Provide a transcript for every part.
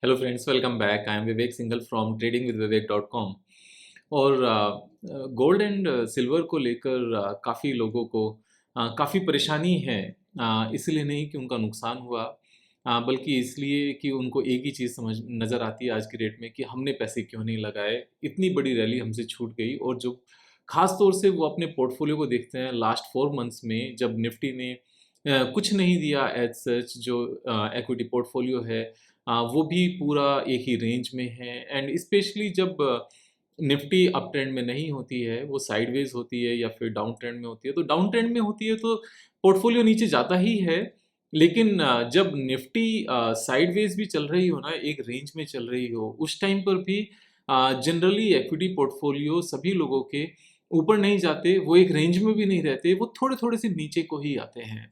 Hello friends, welcome back. I am Vivek Singhal from tradingwithvivek.com। और gold and silver को लेकर काफ़ी लोगों को काफ़ी परेशानी है। इसलिए नहीं कि उनका नुकसान हुआ, बल्कि इसलिए कि उनको एक ही चीज़ समझ नज़र आती है आज की डेट में कि हमने पैसे क्यों नहीं लगाए, इतनी बड़ी रैली हमसे छूट गई। और जो ख़ास तौर से वो अपने पोर्टफोलियो को देखते हैं लास्ट 4 मंथ्स में, जब निफ्टी ने कुछ नहीं दिया एज सच। जो इक्विटी पोर्टफोलियो है वो भी पूरा एक ही रेंज में है। एंड स्पेशली जब निफ्टी अप ट्रेंड में नहीं होती है, वो साइडवेज होती है या फिर डाउन ट्रेंड में होती है। तो डाउन ट्रेंड में होती है तो पोर्टफोलियो नीचे जाता ही है। लेकिन जब निफ्टी साइडवेज भी चल रही हो ना, एक रेंज में चल रही हो, उस टाइम पर भी जनरली इक्विटी पोर्टफोलियो सभी लोगों के ऊपर नहीं जाते, वो एक रेंज में भी नहीं रहते, वो थोड़े थोड़े से नीचे को ही आते हैं।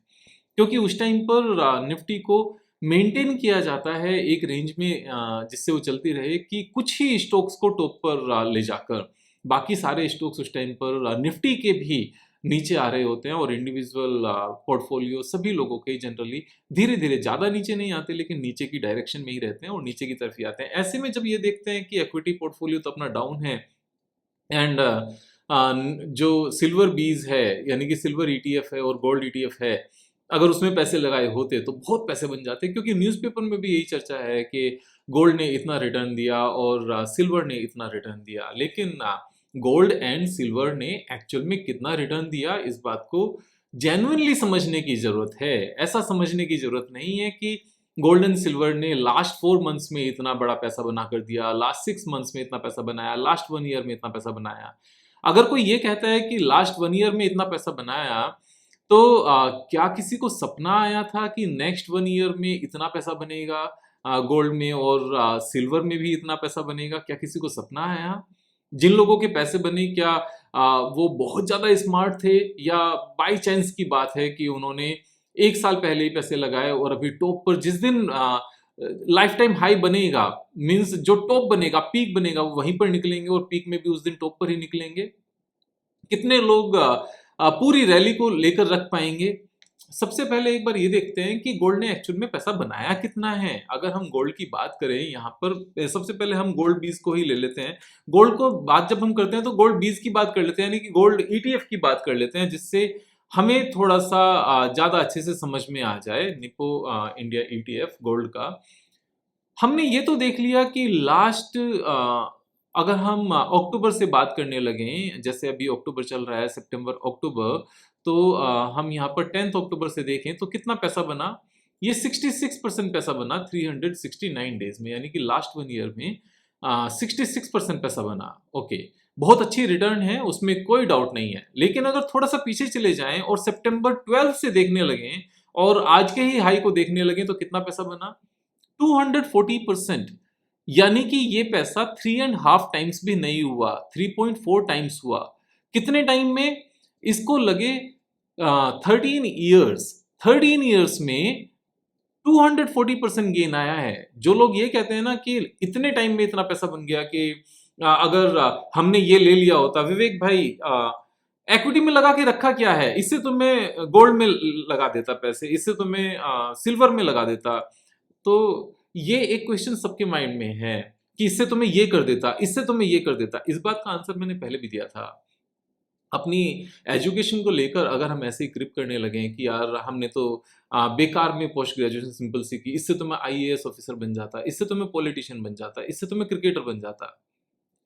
क्योंकि उस टाइम पर निफ्टी को मेंटेन किया जाता है एक रेंज में, जिससे वो चलती रहे कि कुछ ही स्टॉक्स को टॉप पर ले जाकर बाकी सारे स्टॉक्स उस टाइम पर निफ्टी के भी नीचे आ रहे होते हैं। और इंडिविजुअल पोर्टफोलियो सभी लोगों के जनरली धीरे धीरे, ज़्यादा नीचे नहीं आते लेकिन नीचे की डायरेक्शन में ही रहते हैं और नीचे की तरफ ही आते हैं। ऐसे में जब ये देखते हैं कि इक्विटी पोर्टफोलियो तो अपना डाउन है, एंड जो सिल्वर बीज है यानी कि सिल्वर ईटीएफ है और गोल्ड ईटीएफ है, अगर उसमें पैसे लगाए होते तो बहुत पैसे बन जाते। क्योंकि न्यूज़पेपर में भी यही चर्चा है कि गोल्ड ने इतना रिटर्न दिया और सिल्वर ने इतना रिटर्न दिया। लेकिन गोल्ड एंड सिल्वर ने एक्चुअल में कितना रिटर्न दिया, इस बात को जेन्युइनली समझने की जरूरत है। ऐसा समझने की जरूरत नहीं है कि गोल्ड एंड सिल्वर ने लास्ट 4 मंथ्स में इतना बड़ा पैसा बना कर दिया, लास्ट 6 मंथ्स में इतना पैसा बनाया, लास्ट 1 ईयर में इतना पैसा बनाया। अगर कोई ये कहता है कि लास्ट 1 ईयर में इतना पैसा बनाया, तो क्या किसी को सपना आया था कि नेक्स्ट 1 ईयर में इतना पैसा बनेगा गोल्ड में, और सिल्वर में भी इतना पैसा बनेगा? क्या किसी को सपना आया? जिन लोगों के पैसे बने, क्या वो बहुत ज़्यादा स्मार्ट थे, या बाई चांस की बात है कि उन्होंने 1 साल पहले ही पैसे लगाए और अभी टॉप पर जिस दिन लाइफ टाइम हाई बनेगा, मीन्स जो टॉप बनेगा, पीक बनेगा, वो वहीं पर निकलेंगे और पीक में भी उस दिन टॉप पर ही निकलेंगे? कितने लोग पूरी रैली को लेकर रख पाएंगे? सबसे पहले एक बार ये देखते हैं कि गोल्ड ने एक्चुअल में पैसा बनाया कितना है। अगर हम गोल्ड की बात करें यहाँ पर, सबसे पहले हम गोल्ड बीज को ही ले लेते हैं। गोल्ड को बात जब हम करते हैं तो गोल्ड बीज की बात कर लेते हैं, यानी कि गोल्ड ईटीएफ की बात कर लेते हैं, जिससे हमें थोड़ा सा ज्यादा अच्छे से समझ में आ जाए। निपो इंडिया ईटीएफ गोल्ड का हमने ये तो देख लिया कि लास्ट, अगर हम अक्टूबर से बात करने लगें, जैसे अभी अक्टूबर चल रहा है, सितंबर अक्टूबर, तो हम यहाँ पर 10 अक्टूबर से देखें तो कितना पैसा बना? ये 66% पैसा बना 369 डेज में, यानी कि लास्ट 1 ईयर में 66% पैसा बना। ओके, बहुत अच्छी रिटर्न है, उसमें कोई डाउट नहीं है। लेकिन अगर थोड़ा सा पीछे चले जाएं और सितंबर 12 से देखने लगें और आज के ही हाई को देखने लगें, तो कितना पैसा बना? 240%। यानी कि ये पैसा 3.5 टाइम्स भी नहीं हुआ, 3.4 टाइम्स हुआ। कितने टाइम में? इसको लगे 13 ईयर्स। 13 ईयर्स में 240% गेन आया है। जो लोग ये कहते हैं ना कि इतने टाइम में इतना पैसा बन गया, कि अगर हमने ये ले लिया होता, विवेक भाई इक्विटी में लगा के रखा क्या है, इससे तो मैं गोल्ड में लगा देता पैसे, इससे तो मैं सिल्वर में लगा देता। तो ये एक क्वेश्चन सबके माइंड में है कि इससे तो मैं ये कर देता, इससे तो मैं ये कर देता। इस बात का आंसर मैंने पहले भी दिया था। अपनी एजुकेशन को लेकर अगर हम ऐसे ही क्रिप करने लगे कि यार हमने तो बेकार में पोस्ट ग्रेजुएशन सिंपल सी की, इससे तो मैं आईएएस ऑफिसर बन जाता, इससे तो मैं पॉलिटिशियन बन जाता, इससे तो मैं क्रिकेटर बन जाता,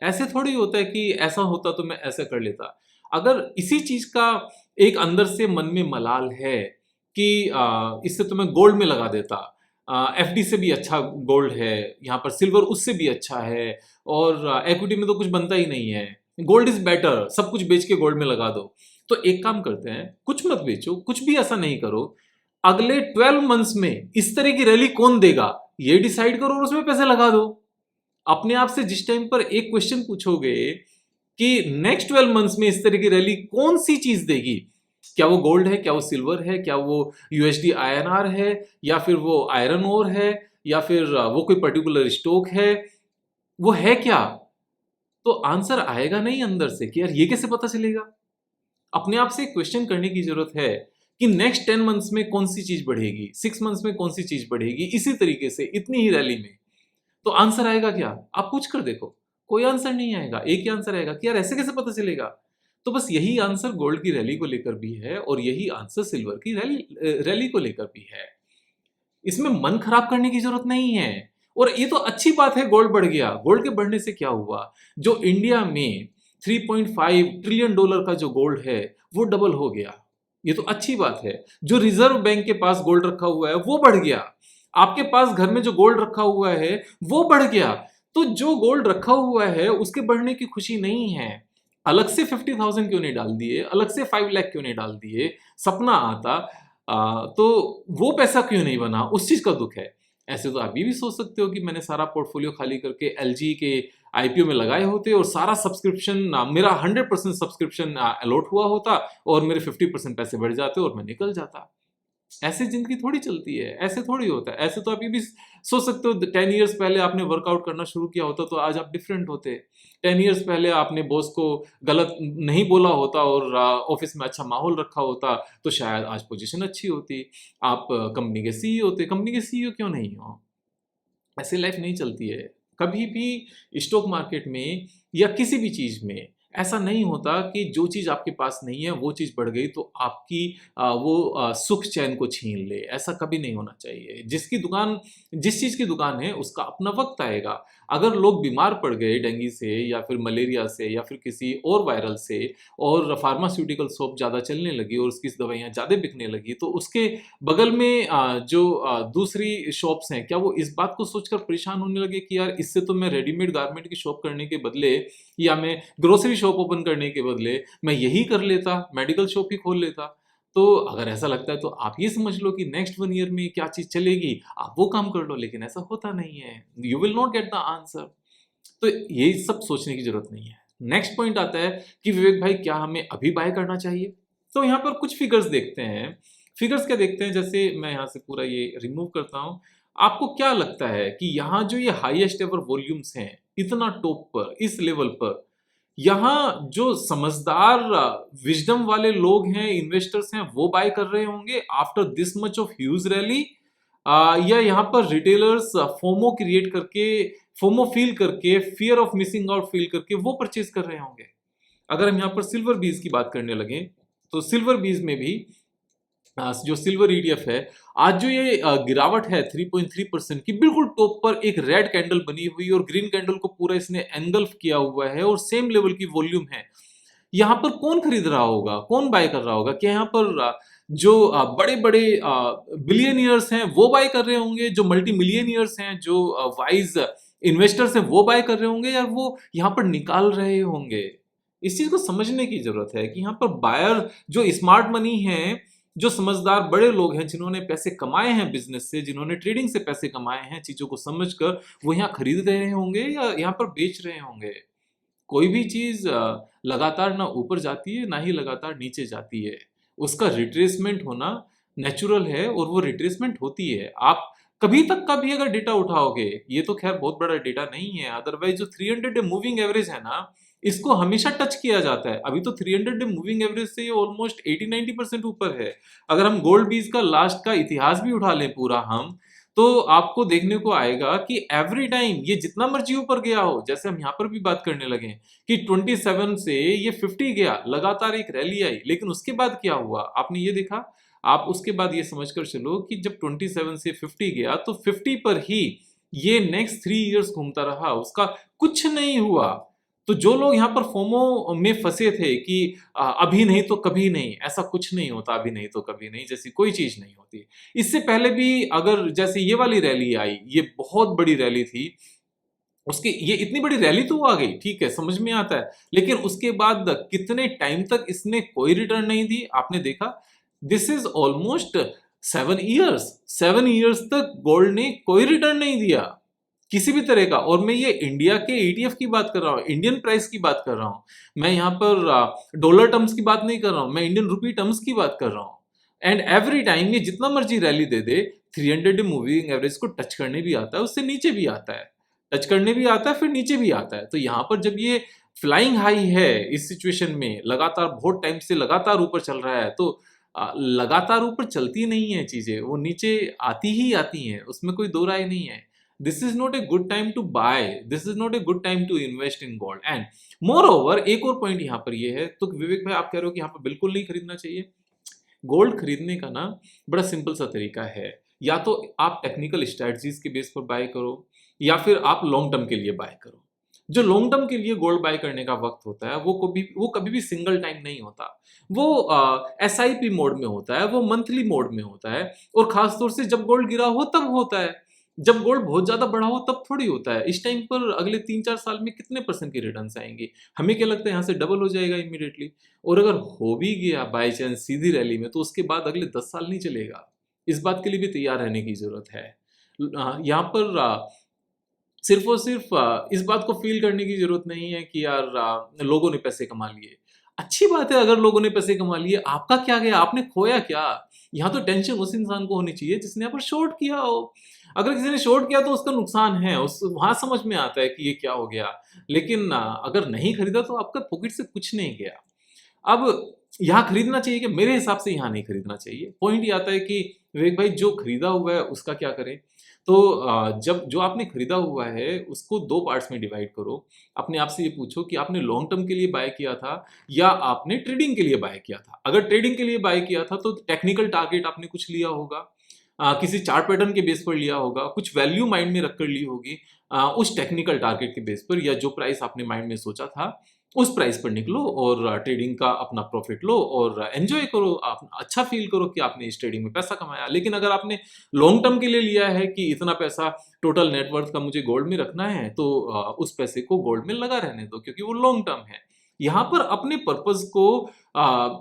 ऐसे थोड़ी होता है कि ऐसा होता तो मैं ऐसा कर लेता। अगर इसी चीज का एक अंदर से मन में मलाल है कि इससे तो मैं गोल्ड में लगा देता, एफडी से भी अच्छा गोल्ड है, यहाँ पर सिल्वर उससे भी अच्छा है, और इक्विटी में तो कुछ बनता ही नहीं है, गोल्ड इज बेटर, सब कुछ बेच के गोल्ड में लगा दो। तो एक काम करते हैं, कुछ मत बेचो, कुछ भी ऐसा नहीं करो, अगले 12 मंथ्स में इस तरह की रैली कौन देगा ये डिसाइड करो और उसमें पैसे लगा दो। अपने आप से जिस टाइम पर एक क्वेश्चन पूछोगे कि नेक्स्ट 12 मंथ्स में इस तरह की रैली कौन सी चीज देगी, क्या वो गोल्ड है, क्या वो सिल्वर है, क्या वो यूएसडी आईएनआर है, या फिर वो आयरन ओर है, या फिर वो कोई पर्टिकुलर स्टॉक है, वो है क्या? तो आंसर आएगा नहीं अंदर से कि यार ये कैसे पता चलेगा। अपने आप से क्वेश्चन करने की जरूरत है कि नेक्स्ट 10 मंथ्स में कौन सी चीज बढ़ेगी, 6 मंथ्स में कौन सी चीज बढ़ेगी, इसी तरीके से इतनी ही रैली में। तो आंसर आएगा क्या? आप पूछ कर देखो, कोई आंसर नहीं आएगा। एक ही आंसर आएगा कि यार ऐसे कैसे पता चलेगा? तो बस यही आंसर गोल्ड की रैली को लेकर भी है और यही आंसर सिल्वर की रैली को लेकर भी है। इसमें मन खराब करने की जरूरत नहीं है। और ये तो अच्छी बात है, गोल्ड बढ़ गया। गोल्ड के बढ़ने से क्या हुआ? जो इंडिया में 3.5 ट्रिलियन डॉलर का जो गोल्ड है वो डबल हो गया। ये तो अच्छी बात है। जो रिजर्व बैंक के पास गोल्ड रखा हुआ है वो बढ़ गया। आपके पास घर में जो गोल्ड रखा हुआ है वो बढ़ गया। तो जो गोल्ड रखा हुआ है उसके बढ़ने की खुशी नहीं है। अलग से 50,000 क्यों नहीं डाल दिए? अलग से 5 लाख क्यों नहीं डाल दिए? सपना आता तो वो पैसा क्यों नहीं बना? उस चीज का दुख है। ऐसे तो आप ये भी सोच सकते हो कि मैंने सारा पोर्टफोलियो खाली करके एलजी के आईपीओ में लगाए होते और सारा सब्सक्रिप्शन मेरा 100% सब्सक्रिप्शन अलॉट हुआ होता और मेरे 50% पैसे बढ़ जाते और मैं निकल जाता। ऐसे जिंदगी थोड़ी चलती है, ऐसे थोड़ी होता है। ऐसे तो आप ये भी सोच सकते हो 10 इयर्स पहले आपने वर्कआउट करना शुरू किया होता तो आज आप डिफरेंट होते। 10 इयर्स पहले आपने बॉस को गलत नहीं बोला होता और ऑफिस में अच्छा माहौल रखा होता तो शायद आज पोजीशन अच्छी होती। आप कंपनी के सीईओ होते। कंपनी के सीईओ क्यों नहीं हो? ऐसे लाइफ नहीं चलती है। कभी भी स्टॉक मार्केट में या किसी भी चीज में ऐसा नहीं होता कि जो चीज आपके पास नहीं है वो चीज बढ़ गई तो आपकी सुख चैन को छीन ले। ऐसा कभी नहीं होना चाहिए। जिस चीज की दुकान है उसका अपना वक्त आएगा। अगर लोग बीमार पड़ गए डेंगू से या फिर मलेरिया से या फिर किसी और वायरल से और फार्मास्यूटिकल शॉप ज्यादा चलने लगी और उसकी दवाइयां ज्यादा बिकने लगी तो उसके बगल में जो दूसरी शॉप्स हैं क्या वो इस बात को सोचकर परेशान होने लगे कि यार इससे तो मैं रेडीमेड गारमेंट की शॉप करने के बदले या मैं ग्रोसरी शॉप ओपन करने के बदले मैं यही कर लेता, मेडिकल शॉप ही खोल लेता। तो अगर ऐसा लगता है तो आप ये समझ लो कि नेक्स्ट 1 ईयर में क्या चीज चलेगी आप वो काम कर लो। लेकिन ऐसा होता नहीं है। You will not get the answer. तो ये सब सोचने की जरूरत नहीं है। नेक्स्ट पॉइंट आता है कि विवेक भाई क्या हमें अभी बाय करना चाहिए? तो यहाँ पर कुछ फिगर्स देखते हैं। फिगर्स क्या देखते हैं? जैसे मैं यहाँ से पूरा ये रिमूव करता हूँ। आपको क्या लगता है कि यहाँ जो ये हाईएस्ट एवर वॉल्यूम्स हैं इतना टॉप पर इस लेवल पर, यहाँ जो समझदार विजडम वाले लोग हैं, इन्वेस्टर्स हैं, वो बाय कर रहे होंगे after this much of huge rally, या यहाँ पर रिटेलर्स फोमो क्रिएट करके, फोमो फील करके, fear of missing out feel करके वो परचेज कर रहे होंगे। अगर हम यहाँ पर सिल्वर बीज की बात करने लगे तो सिल्वर बीज में भी जो सिल्वर ईटीएफ है, आज जो ये गिरावट है 3.3% की, बिल्कुल टॉप पर एक रेड कैंडल बनी हुई और ग्रीन कैंडल को पूरा इसने एंगल्फ किया हुआ है और सेम लेवल की वॉल्यूम है। यहाँ पर कौन खरीद रहा होगा? कौन बाय कर रहा होगा? क्या यहाँ पर जो बड़े बड़े बिलियनियर्स हैं वो बाय कर रहे होंगे? जो मल्टी मिलियनियर्स हैं, जो वाइज इन्वेस्टर्स हैं वो बाय कर रहे होंगे, या वो यहाँ पर निकाल रहे होंगे? इस चीज को समझने की जरूरत है कि यहाँ पर बायर जो स्मार्ट मनी है, जो समझदार बड़े लोग हैं, जिन्होंने पैसे कमाए हैं बिजनेस से, जिन्होंने ट्रेडिंग से पैसे कमाए हैं चीजों को समझकर, वो यहाँ खरीद रहे होंगे या यहाँ पर बेच रहे होंगे। कोई भी चीज लगातार ना ऊपर जाती है ना ही लगातार नीचे जाती है। उसका रिट्रेसमेंट होना नेचुरल है और वो रिट्रेसमेंट होती है। आप कभी तक का भी अगर डेटा उठाओगे, ये तो खैर बहुत बड़ा डेटा नहीं है, अदरवाइज जो 300 डे मूविंग एवरेज है ना, इसको हमेशा टच किया जाता है। अभी तो 300 डे मूविंग एवरेज से ये ऑलमोस्ट 80-90% ऊपर है। अगर हम गोल्ड बीज का लास्ट का इतिहास भी उठा लें पूरा हम, तो आपको देखने को आएगा कि एवरी टाइम ये जितना मर्जी ऊपर गया हो, जैसे हम यहाँ पर भी बात करने लगे कि 27 से ये 50 गया, लगातार एक रैली आई, लेकिन उसके बाद क्या हुआ आपने ये देखा? आप उसके बाद ये समझकर चलो कि जब 27 से 50 गया तो 50 पर ही ये नेक्स्ट 3 इयर्स घूमता रहा, उसका कुछ नहीं हुआ। तो जो लोग यहाँ पर फोमो में फंसे थे कि अभी नहीं तो कभी नहीं, ऐसा कुछ नहीं होता। अभी नहीं तो कभी नहीं जैसी कोई चीज नहीं होती। इससे पहले भी अगर जैसे ये वाली रैली आई, ये बहुत बड़ी रैली थी, उसकी ये इतनी बड़ी रैली तो आ गई, ठीक है, समझ में आता है, लेकिन उसके बाद कितने टाइम तक इसने कोई रिटर्न नहीं दी आपने देखा? This is almost 7 years. 7 years तक गोल्ड ने कोई रिटर्न नहीं दिया किसी भी तरह का। और मैं ये इंडिया के ईटीएफ की बात कर रहा हूँ, इंडियन प्राइस की बात कर रहा हूँ। मैं यहाँ पर डॉलर टर्म्स की बात नहीं कर रहा हूँ, मैं इंडियन रुपी टर्म्स की बात कर रहा हूँ। एंड एवरी टाइम ये जितना मर्जी रैली दे दे, 300 डे मूविंग एवरेज को टच करने भी आता है, उससे नीचे भी आता है, टच करने भी आता है, फिर नीचे भी आता है। तो यहाँ पर जब ये फ्लाइंग हाई है, इस सिचुएशन में लगातार बहुत टाइम से लगातार ऊपर चल रहा है, तो लगातार ऊपर चलती नहीं है चीजें, वो नीचे आती ही आती हैं, उसमें कोई दो राय नहीं है। This is not a good time to buy, this is not a good time to invest in gold. And moreover एक और पॉइंट यहाँ पर ये है, तो विवेक भाई आप कह रहे हो कि यहाँ पर बिल्कुल नहीं खरीदना चाहिए। गोल्ड खरीदने का ना बड़ा सिंपल सा तरीका है, या तो आप टेक्निकल स्ट्रेटजीज के बेस पर बाय करो, या फिर आप लॉन्ग टर्म के लिए बाय करो। जो लॉन्ग टर्म के लिए गोल्ड बाय करने का वक्त होता है वो कभी भी सिंगल टाइम नहीं होता, वो SIP मोड में होता है, वो मंथली मोड में होता है, और खासतौर से जब गोल्ड गिरा हो तब होता है। जब गोल्ड बहुत ज्यादा बढ़ा हो तब थोड़ी होता है। इस टाइम पर अगले 3-4 साल में कितने % की रिटर्न्स आएंगे? हमें क्या लगता है यहाँ से डबल हो जाएगा इमीडिएटली? और अगर हो भी गया बाई चांस सीधी रैली में, तो उसके बाद अगले 10 साल नहीं चलेगा। इस बात के लिए भी तैयार रहने की जरूरत है। यहाँ पर सिर्फ और सिर्फ इस बात को फील करने की जरूरत नहीं है कि यार लोगों ने पैसे कमा लिए। अच्छी बात है अगर लोगों ने पैसे कमा लिए, आपका क्या गया, आपने खोया क्या? यहाँ तो टेंशन उस इंसान को होनी चाहिए जिसने यहाँ पर शॉर्ट किया हो। अगर किसी ने शॉर्ट किया तो उसका नुकसान है, उस वहां समझ में आता है कि ये क्या हो गया। लेकिन अगर नहीं खरीदा तो आपका पॉकेट से कुछ नहीं गया। अब यहाँ खरीदना चाहिए कि, मेरे हिसाब से यहाँ नहीं खरीदना चाहिए। पॉइंट ये आता है कि विवेक भाई जो खरीदा हुआ है उसका क्या करें? तो जब जो आपने खरीदा हुआ है उसको 2 पार्ट्स में डिवाइड करो। अपने आप से ये पूछो कि आपने लॉन्ग टर्म के लिए बाय किया था या आपने ट्रेडिंग के लिए बाय किया था। अगर ट्रेडिंग के लिए बाय किया था तो टेक्निकल टारगेट आपने कुछ लिया होगा, किसी चार्ट पैटर्न के बेस पर लिया होगा, कुछ वैल्यू माइंड में रखकर ली होगी, उस टेक्निकल टारगेट के बेस पर, या जो प्राइस आपने माइंड में सोचा था उस प्राइस पर निकलो और ट्रेडिंग का अपना प्रॉफिट लो और एंजॉय करो। आप अच्छा फील करो कि आपने इस ट्रेडिंग में पैसा कमाया। लेकिन अगर आपने लॉन्ग टर्म के लिए लिया है कि इतना पैसा टोटल नेटवर्थ का मुझे गोल्ड में रखना है, तो उस पैसे को गोल्ड में लगा रहने दो, क्योंकि वो लॉन्ग टर्म है। यहाँ पर अपने पर्पस को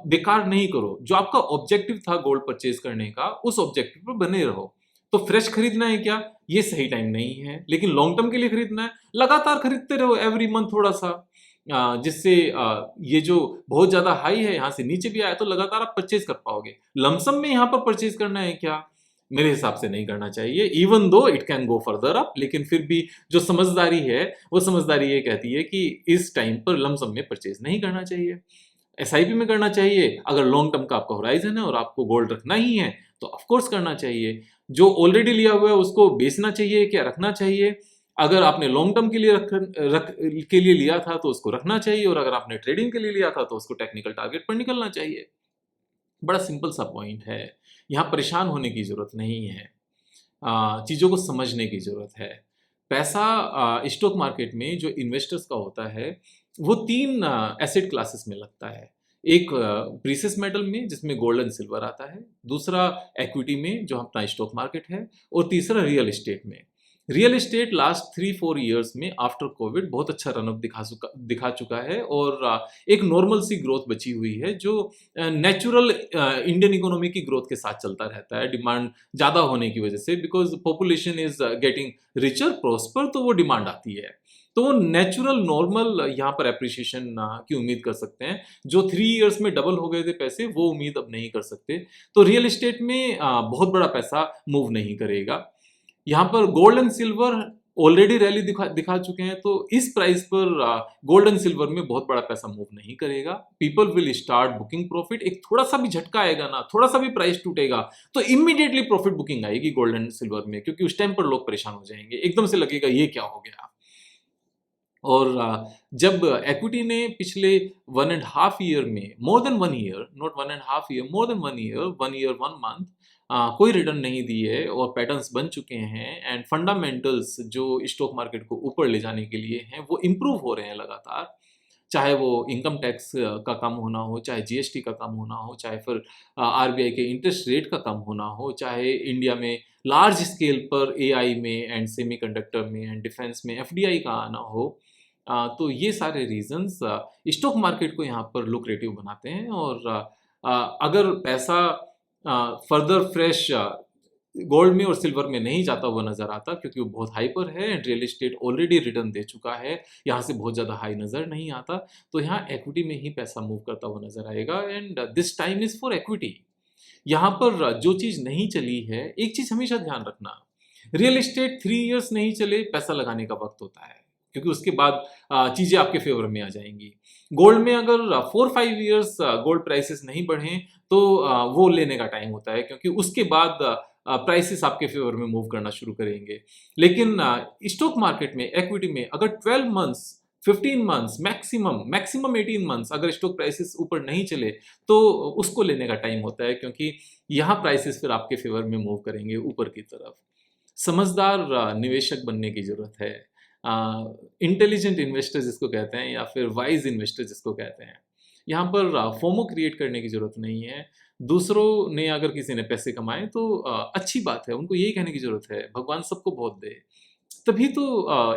बेकार नहीं करो। जो आपका ऑब्जेक्टिव था गोल्ड परचेज करने का, उस ऑब्जेक्टिव पर बने रहो। तो फ्रेश खरीदना है क्या, ये सही टाइम नहीं है। लेकिन लॉन्ग टर्म के लिए खरीदना है, लगातार खरीदते रहो एवरी मंथ थोड़ा सा, जिससे ये जो बहुत ज्यादा हाई है यहाँ से नीचे भी आया तो लगातार आप परचेज कर पाओगे। लमसम में यहाँ पर परचेज करना है क्या? मेरे हिसाब से नहीं करना चाहिए, even though it can go further up. लेकिन फिर भी जो समझदारी है वो समझदारी ये कहती है कि इस टाइम पर लमसम में परचेज नहीं करना चाहिए, SIP में करना चाहिए। अगर लॉन्ग टर्म का आपका होराइजन है और आपको गोल्ड रखना ही है तो ऑफकोर्स करना चाहिए। जो ऑलरेडी लिया हुआ है उसको बेचना चाहिए क्या रखना चाहिए? अगर आपने लॉन्ग टर्म के लिए के लिए लिया था तो उसको रखना चाहिए, और अगर आपने ट्रेडिंग के लिए लिया था तो उसको टेक्निकल टारगेट पर निकलना चाहिए। बड़ा सिंपल सा पॉइंट है, यहाँ परेशान होने की जरूरत नहीं है, चीज़ों को समझने की जरूरत है। पैसा स्टॉक मार्केट में जो इन्वेस्टर्स का होता है वो 3 एसेट क्लासेस में लगता है। एक प्रीसियस मेटल में जिसमें गोल्ड एंड सिल्वर आता है, दूसरा इक्विटी में जो अपना स्टॉक मार्केट है, और तीसरा रियल एस्टेट में। रियल एस्टेट लास्ट 3-4 ईयर्स में आफ्टर कोविड बहुत अच्छा रनअप दिखा चुका है, और एक नॉर्मल सी ग्रोथ बची हुई है जो नेचुरल इंडियन इकोनॉमी की ग्रोथ के साथ चलता रहता है, डिमांड ज़्यादा होने की वजह से। Because population is getting richer prosper, तो वो डिमांड आती है। तो वो नेचुरल नॉर्मल यहाँ पर एप्रिसिएशन की उम्मीद कर सकते हैं। जो 3 ईयर्स में डबल हो गए थे पैसे, वो उम्मीद अब नहीं कर सकते। तो रियल एस्टेट में बहुत बड़ा पैसा मूव नहीं करेगा। यहाँ पर gold and silver already rally दिखा चुके हैं, तो इस प्राइस पर गोल्ड एंड सिल्वर में बहुत बड़ा पैसा मूव नहीं करेगा। People will start booking profit. एक थोड़ा सा भी झटका आएगा ना, थोड़ा सा भी प्राइस टूटेगा तो इमीडिएटली प्रॉफिट बुकिंग आएगी गोल्ड एंड सिल्वर में, क्योंकि उस टाइम पर लोग परेशान हो जाएंगे, एकदम से लगेगा ये क्या हो गया। और जब इक्विटी ने पिछले 1.5 ईयर में, more than 1 year, not 1.5 year, more than 1 year, 1 year 1 month कोई रिटर्न नहीं दी है, और पैटर्न्स बन चुके हैं, एंड फंडामेंटल्स जो स्टॉक मार्केट को ऊपर ले जाने के लिए हैं वो इम्प्रूव हो रहे हैं लगातार। चाहे वो इनकम टैक्स का कम होना हो, चाहे GST का कम होना हो, चाहे फिर RBI के इंटरेस्ट रेट का कम होना हो, चाहे इंडिया में लार्ज स्केल पर AI में एंड सेमीकंडक्टर में एंड डिफेंस में FDI का आना हो। तो ये सारे रीजंस स्टॉक मार्केट को यहाँ पर लुक्रेटिव बनाते हैं। और अगर पैसा फर्दर फ्रेश गोल्ड में और सिल्वर में नहीं जाता हुआ नजर आता, क्योंकि वो बहुत हाई पर है and real estate already return दे चुका है, यहाँ से बहुत ज़्यादा हाई नज़र नहीं आता, तो यहाँ इक्विटी में ही पैसा मूव करता हुआ नजर आएगा। And this time is for equity. यहाँ पर जो चीज़ नहीं चली है, एक चीज़ हमेशा ध्यान रखना, रियल एस्टेट 3 ईयर्स नहीं चले, पैसा लगाने का वक्त होता है, क्योंकि उसके बाद चीज़ें आपके फेवर में आ जाएंगी। गोल्ड में अगर 4-5 ईयर्स गोल्ड प्राइसेस नहीं बढ़े तो वो लेने का टाइम होता है, क्योंकि उसके बाद प्राइसेस आपके फेवर में मूव करना शुरू करेंगे। लेकिन स्टॉक मार्केट में, इक्विटी में अगर 12 मंथ्स, 15 मंथ्स, मैक्सिमम 18 मंथ्स अगर स्टॉक प्राइसेस ऊपर नहीं चले तो उसको लेने का टाइम होता है, क्योंकि यहाँ प्राइसेस फिर आपके फेवर में मूव करेंगे ऊपर की तरफ। समझदार निवेशक बनने की ज़रूरत है, इंटेलिजेंट इन्वेस्टर जिसको कहते हैं, या फिर वाइज इन्वेस्टर जिसको कहते हैं। यहाँ पर फोमो क्रिएट करने की ज़रूरत नहीं है। दूसरों ने अगर किसी ने पैसे कमाए तो अच्छी बात है, उनको यही कहने की ज़रूरत है भगवान सबको बहुत दे, तभी तो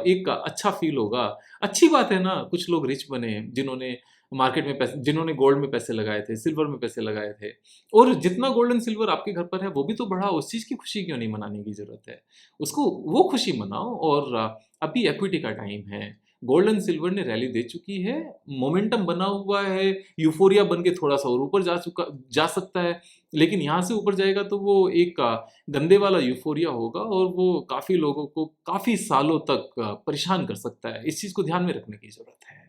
एक अच्छा फील होगा। अच्छी बात है ना, कुछ लोग रिच बने जिन्होंने मार्केट में पैसे, जिन्होंने गोल्ड में पैसे लगाए थे, सिल्वर में पैसे लगाए थे। और जितना गोल्ड एंड सिल्वर आपके घर पर है वो भी तो बढ़ा, उस चीज़ की खुशी क्यों नहीं मनाने की ज़रूरत है? उसको वो खुशी मनाओ। और अभी इक्विटी का टाइम है, गोल्ड एंड सिल्वर ने रैली दे चुकी है, मोमेंटम बना हुआ है, यूफोरिया बन के थोड़ा-सा और ऊपर जा सकता है। लेकिन यहाँ से ऊपर जाएगा तो वो एक गंदे वाला यूफोरिया होगा और वो काफ़ी लोगों को काफ़ी सालों तक परेशान कर सकता है। इस चीज़ को ध्यान में रखने की ज़रूरत है।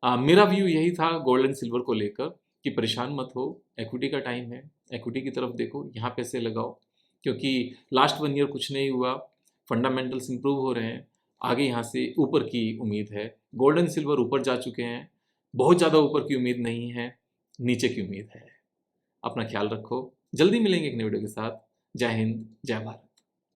मेरा व्यू यही था गोल्ड एंड सिल्वर को लेकर कि परेशान मत हो, इक्विटी का टाइम है, इक्विटी की तरफ देखो, यहाँ पैसे लगाओ, क्योंकि लास्ट 1 ईयर कुछ नहीं हुआ, फंडामेंटल्स इंप्रूव हो रहे हैं, आगे यहाँ से ऊपर की उम्मीद है। गोल्ड एंड सिल्वर ऊपर जा चुके हैं, बहुत ज़्यादा ऊपर की उम्मीद नहीं है, नीचे की उम्मीद है। अपना ख्याल रखो, जल्दी मिलेंगे एक नए वीडियो के साथ। जय हिंद, जय भारत।